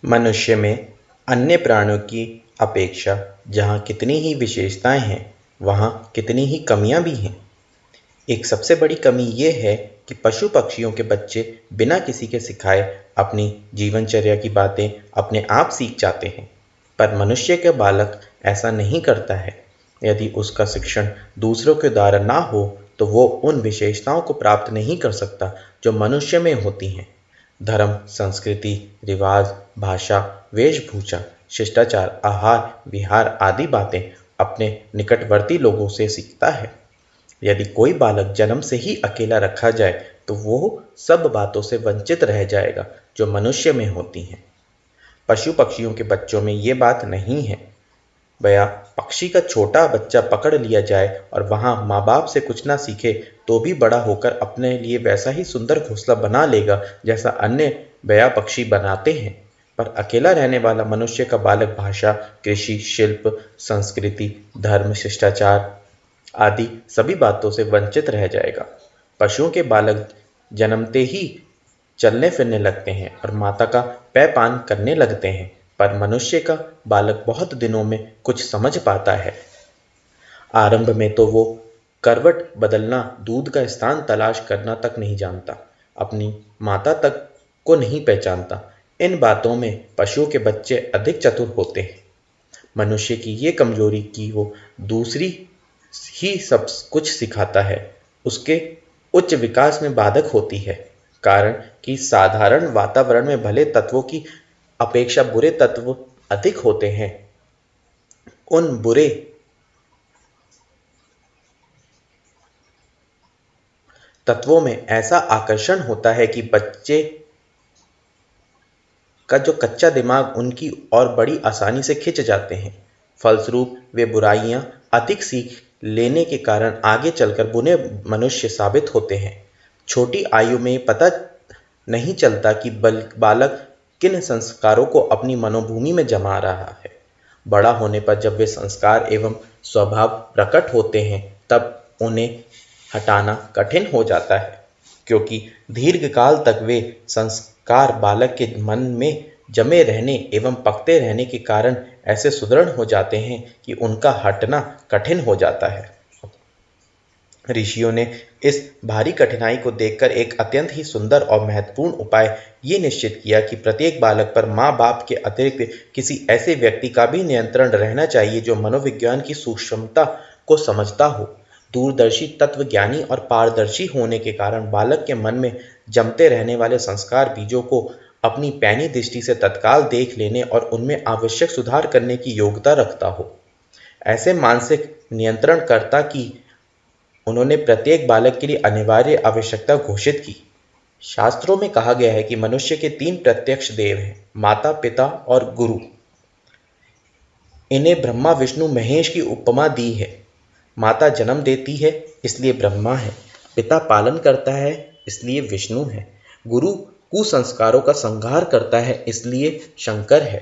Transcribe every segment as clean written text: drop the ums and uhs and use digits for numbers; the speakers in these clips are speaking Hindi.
मनुष्य में अन्य प्राणियों की अपेक्षा जहाँ कितनी ही विशेषताएं हैं, वहाँ कितनी ही कमियां भी हैं। एक सबसे बड़ी कमी ये है कि पशु पक्षियों के बच्चे बिना किसी के सिखाए अपनी जीवनचर्या की बातें अपने आप सीख जाते हैं, पर मनुष्य का बालक ऐसा नहीं करता है। यदि उसका शिक्षण दूसरों के द्वारा ना हो तो वो उन विशेषताओं को प्राप्त नहीं कर सकता जो मनुष्य में होती हैं। धर्म, संस्कृति, रिवाज, भाषा, वेशभूषा, शिष्टाचार, आहार विहार आदि बातें अपने निकटवर्ती लोगों से सीखता है। यदि कोई बालक जन्म से ही अकेला रखा जाए तो वो सब बातों से वंचित रह जाएगा जो मनुष्य में होती हैं। पशु पक्षियों के बच्चों में ये बात नहीं है। भया पक्षी का छोटा बच्चा पकड़ लिया जाए और वहां माँ बाप से कुछ ना सीखे तो भी बड़ा होकर अपने लिए वैसा ही सुंदर घोंसला बना लेगा जैसा अन्य बया पक्षी बनाते हैं। पर अकेला रहने वाला मनुष्य का बालक भाषा, कृषि, शिल्प, संस्कृति, धर्म, शिष्टाचार आदि सभी बातों से वंचित रह जाएगा। पशुओं के बालक जन्मते ही चलने फिरने लगते हैं और माता का पैपान करने लगते हैं, पर मनुष्य का बालक बहुत दिनों में कुछ समझ पाता है। आरंभ में तो वो करवट बदलना, दूध का स्थान तलाश करना तक नहीं जानता, अपनी माता तक को नहीं पहचानता। इन बातों में पशुओं के बच्चे अधिक चतुर होते हैं। मनुष्य की ये कमजोरी कि वो दूसरी ही सब कुछ सिखाता है, उसके उच्च विकास में बाधक होती है। कारण कि साधारण वातावरण में भले तत्वों की अपेक्षा बुरे तत्व अधिक होते हैं। उन बुरे तत्वों में ऐसा आकर्षण होता है कि बच्चे का जो कच्चा दिमाग उनकी और बड़ी आसानी से खिंच जाते हैं। फलस्वरूप वे बुराइयां अधिक सीख लेने के कारण आगे चलकर बुरे मनुष्य साबित होते हैं। छोटी आयु में पता नहीं चलता कि बालक किन संस्कारों को अपनी मनोभूमि में जमा रहा है। बड़ा होने पर जब वे संस्कार एवं स्वभाव प्रकट होते हैं तब उन्हें हटाना कठिन हो जाता है, क्योंकि दीर्घकाल तक वे संस्कार बालक के मन में जमे रहने एवं पकते रहने के कारण ऐसे सुदृढ़ हो जाते हैं कि उनका हटना कठिन हो जाता है। ऋषियों ने इस भारी कठिनाई को देखकर एक अत्यंत ही सुंदर और महत्वपूर्ण उपाय ये निश्चित किया कि प्रत्येक बालक पर माँ बाप के अतिरिक्त किसी ऐसे व्यक्ति का भी नियंत्रण रहना चाहिए जो मनोविज्ञान की सूक्ष्मता को समझता हो। दूरदर्शी, तत्वज्ञानी और पारदर्शी होने के कारण बालक के मन में जमते रहने वाले संस्कार बीजों को अपनी पैनी दृष्टि से तत्काल देख लेने और उनमें आवश्यक सुधार करने की योग्यता रखता हो। ऐसे मानसिक नियंत्रणकर्ता की उन्होंने प्रत्येक बालक के लिए अनिवार्य आवश्यकता घोषित की। शास्त्रों में कहा गया है कि मनुष्य के 3 प्रत्यक्ष देव हैं, माता, पिता और गुरु। इन्हें ब्रह्मा, विष्णु, महेश की उपमा दी है। माता जन्म देती है इसलिए ब्रह्मा है, पिता पालन करता है इसलिए विष्णु है, गुरु कुसंस्कारों का संहार करता है इसलिए शंकर है।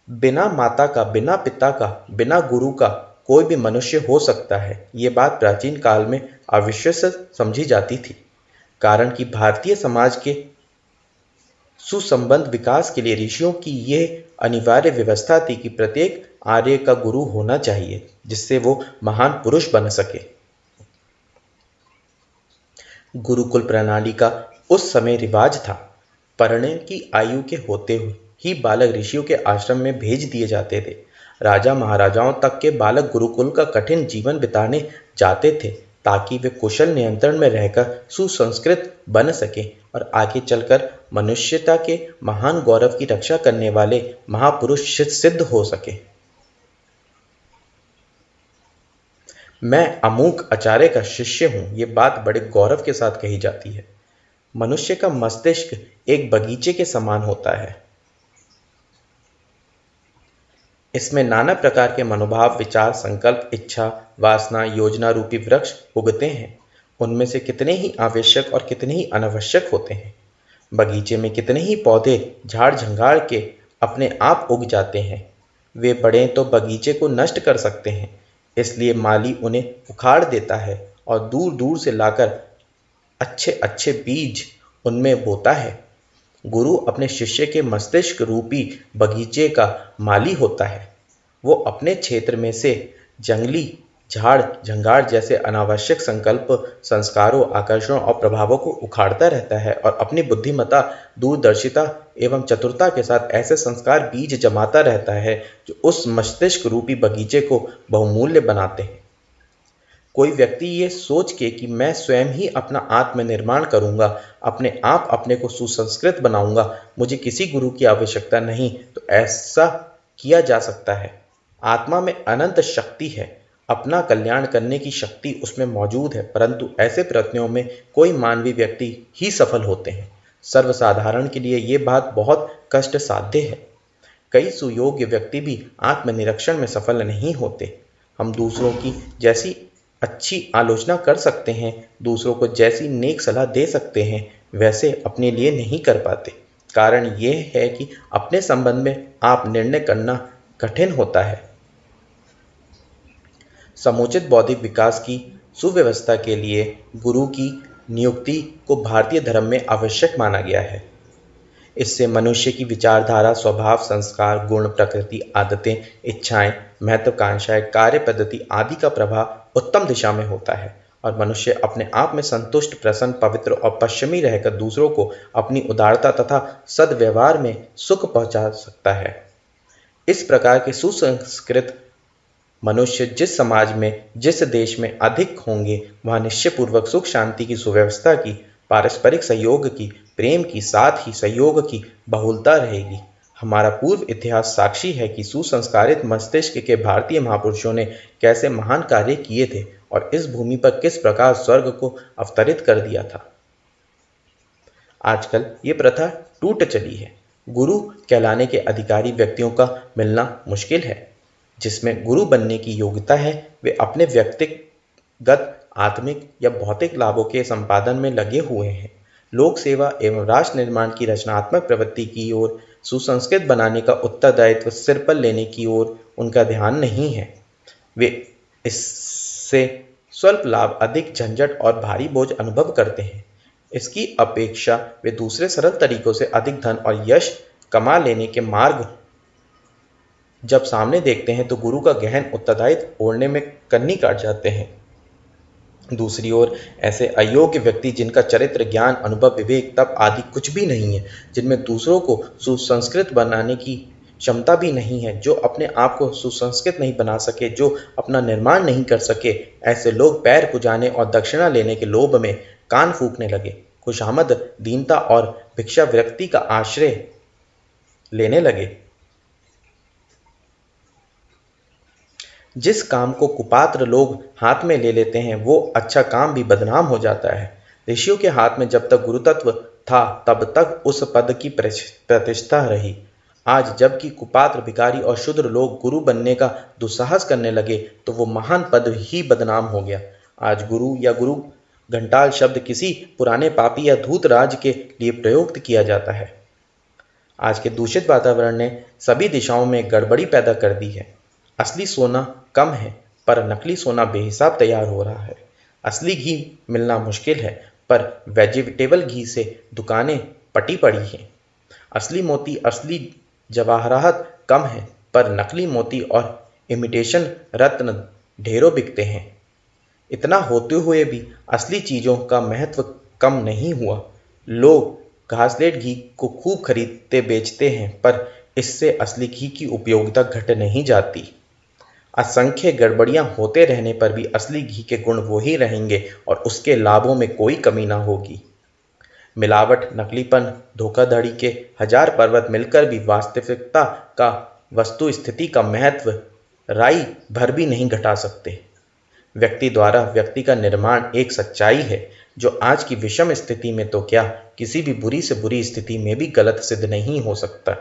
बिना माता का, बिना पिता का, बिना गुरु का कोई भी मनुष्य हो सकता है। ये बात प्राचीन काल में अविश्वसनीय समझी जाती थी, कारण कि भारतीय समाज के सुसंबद्ध विकास के लिए ऋषियों की यह अनिवार्य व्यवस्था थी कि प्रत्येक आर्य का गुरु होना चाहिए, जिससे वो महान पुरुष बन सके। गुरुकुल प्रणाली का उस समय रिवाज था। पढ़ने की आयु के होते हुए ही बालक ऋषियों के आश्रम में भेज दिए जाते थे। राजा महाराजाओं तक के बालक गुरुकुल का कठिन जीवन बिताने जाते थे ताकि वे कुशल नियंत्रण में रहकर सुसंस्कृत बन सके और आगे चलकर मनुष्यता के महान गौरव की रक्षा करने वाले महापुरुष सिद्ध हो सके। मैं अमूक आचार्य का शिष्य हूँ, ये बात बड़े गौरव के साथ कही जाती है। मनुष्य का मस्तिष्क एक बगीचे के समान होता है। इसमें नाना प्रकार के मनोभाव, विचार, संकल्प, इच्छा, वासना, योजना रूपी वृक्ष उगते हैं। उनमें से कितने ही आवश्यक और कितने ही अनावश्यक होते हैं। बगीचे में कितने ही पौधे झाड़ झंगाड़ के अपने आप उग जाते हैं। वे बड़े तो बगीचे को नष्ट कर सकते हैं, इसलिए माली उन्हें उखाड़ देता है और दूर दूर से लाकर अच्छे अच्छे बीज उनमें बोता है। गुरु अपने शिष्य के मस्तिष्क रूपी बगीचे का माली होता है। वो अपने क्षेत्र में से जंगली झाड़ झंगाड़ जैसे अनावश्यक संकल्प, संस्कारों, आकर्षणों और प्रभावों को उखाड़ता रहता है और अपनी बुद्धिमत्ता, दूरदर्शिता एवं चतुरता के साथ ऐसे संस्कार बीज जमाता रहता है जो उस मस्तिष्क रूपी बगीचे को बहुमूल्य बनाते हैं। कोई व्यक्ति ये सोच के कि मैं स्वयं ही अपना आत्मनिर्माण करूंगा, अपने आप अपने को सुसंस्कृत बनाऊंगा, मुझे किसी गुरु की आवश्यकता नहीं, तो ऐसा किया जा सकता है। आत्मा में अनंत शक्ति है, अपना कल्याण करने की शक्ति उसमें मौजूद है, परंतु ऐसे प्रयत्नों में कोई मानवीय व्यक्ति ही सफल होते हैं। सर्वसाधारण के लिए ये बात बहुत कष्ट साध्य है। कई सुयोग्य व्यक्ति भी आत्मनिरीक्षण में सफल नहीं होते। हम दूसरों की जैसी अच्छी आलोचना कर सकते हैं, दूसरों को जैसी नेक सलाह दे सकते हैं, वैसे अपने लिए नहीं कर पाते। कारण यह है कि अपने संबंध में आप निर्णय करना कठिन होता है। समुचित बौद्धिक विकास की सुव्यवस्था के लिए गुरु की नियुक्ति को भारतीय धर्म में आवश्यक माना गया है। इससे मनुष्य की विचारधारा, स्वभाव, संस्कार, गुण, प्रकृति, आदतें, इच्छाएं, महत्वाकांक्षाएं, कार्य पद्धति आदि का प्रभाव उत्तम दिशा में होता है और मनुष्य अपने आप में संतुष्ट, प्रसन्न, पवित्र और पश्चिमी रहकर दूसरों को अपनी उदारता तथा सद्व्यवहार में सुख पहुंचा सकता है। इस प्रकार के सुसंस्कृत मनुष्य जिस समाज में, जिस देश में अधिक होंगे, वहाँ निश्चयपूर्वक सुख शांति की सुव्यवस्था की, पारस्परिक सहयोग की, प्रेम की, साथ ही सहयोग की बहुलता रहेगी। हमारा पूर्व इतिहास साक्षी है कि सुसंस्कारित मस्तिष्क के भारतीय महापुरुषों ने कैसे महान कार्य किए थे और इस भूमि पर किस प्रकार स्वर्ग को अवतरित कर दिया था। आजकल ये प्रथा टूट चली है। गुरु कहलाने के अधिकारी व्यक्तियों का मिलना मुश्किल है। जिसमें गुरु बनने की योग्यता है, वे अपने व्यक्तिगत, आत्मिक या भौतिक लाभों के संपादन में लगे हुए हैं। लोक सेवा एवं राष्ट्र निर्माण की रचनात्मक प्रवृत्ति की ओर, सुसंस्कृत बनाने का उत्तरदायित्व सिर पर लेने की ओर उनका ध्यान नहीं है। वे इससे स्वल्प लाभ, अधिक झंझट और भारी बोझ अनुभव करते हैं। इसकी अपेक्षा वे दूसरे सरल तरीकों से अधिक धन और यश कमा लेने के मार्ग जब सामने देखते हैं तो गुरु का गहन उत्तरदायित्व ओढ़ने में कन्नी काट जाते हैं। दूसरी ओर ऐसे अयोग्य व्यक्ति जिनका चरित्र, ज्ञान, अनुभव, विवेक, तप आदि कुछ भी नहीं है, जिनमें दूसरों को सुसंस्कृत बनाने की क्षमता भी नहीं है, जो अपने आप को सुसंस्कृत नहीं बना सके, जो अपना निर्माण नहीं कर सके, ऐसे लोग पैर पुजाने और दक्षिणा लेने के लोभ में कान फूंकने लगे, खुशामद, दीनता और भिक्षा विरक्ति का आश्रय लेने लगे। जिस काम को कुपात्र लोग हाथ में ले लेते हैं, वो अच्छा काम भी बदनाम हो जाता है। ऋषियों के हाथ में जब तक गुरुतत्व था, तब तक उस पद की प्रतिष्ठा रही। आज जबकि कुपात्र, भिखारी और शूद्र लोग गुरु बनने का दुस्साहस करने लगे, तो वो महान पद ही बदनाम हो गया। आज गुरु या गुरु घंटाल शब्द किसी पुराने पापी या धूत राज के लिए प्रयुक्त किया जाता है। आज के दूषित वातावरण ने सभी दिशाओं में गड़बड़ी पैदा कर दी है। असली सोना कम है, पर नकली सोना बेहिसाब तैयार हो रहा है। असली घी मिलना मुश्किल है, पर वेजिटेबल घी से दुकानें पटी पड़ी हैं। असली मोती, असली जवाहरात कम है, पर नकली मोती और इमिटेशन रत्न ढेरों बिकते हैं। इतना होते हुए भी असली चीज़ों का महत्व कम नहीं हुआ। लोग घासलेट घी को खूब खरीदते बेचते हैं, पर इससे असली घी की उपयोगिता घट नहीं जाती। असंख्य गड़बड़ियां होते रहने पर भी असली घी के गुण वो ही रहेंगे और उसके लाभों में कोई कमी ना होगी। मिलावट, नकलीपन, धोखाधड़ी के हजार पर्वत मिलकर भी वास्तविकता का, वस्तु स्थिति का महत्व राई भर भी नहीं घटा सकते। व्यक्ति द्वारा व्यक्ति का निर्माण एक सच्चाई है जो आज की विषम स्थिति में तो क्या, किसी भी बुरी से बुरी स्थिति में भी गलत सिद्ध नहीं हो सकता।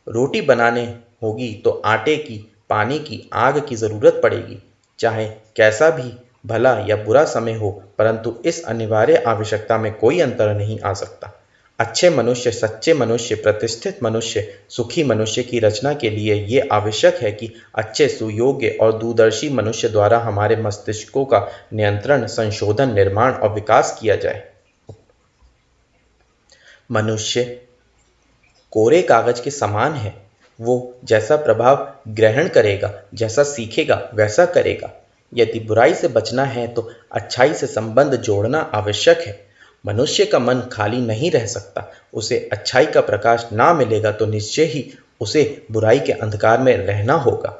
रोटी बनाने होगी तो आटे की, पानी की, आग की जरूरत पड़ेगी, चाहे कैसा भी भला या बुरा समय हो, परंतु इस अनिवार्य आवश्यकता में कोई अंतर नहीं आ सकता। अच्छे मनुष्य, सच्चे मनुष्य, प्रतिष्ठित मनुष्य, सुखी मनुष्य की रचना के लिए ये आवश्यक है कि अच्छे, सुयोग्य और दूरदर्शी मनुष्य द्वारा हमारे मस्तिष्कों का नियंत्रण, संशोधन, निर्माण और विकास किया जाए। मनुष्य कोरे कागज के समान है। वो जैसा प्रभाव ग्रहण करेगा, जैसा सीखेगा वैसा करेगा। यदि बुराई से बचना है तो अच्छाई से संबंध जोड़ना आवश्यक है। मनुष्य का मन खाली नहीं रह सकता। उसे अच्छाई का प्रकाश ना मिलेगा तो निश्चय ही उसे बुराई के अंधकार में रहना होगा।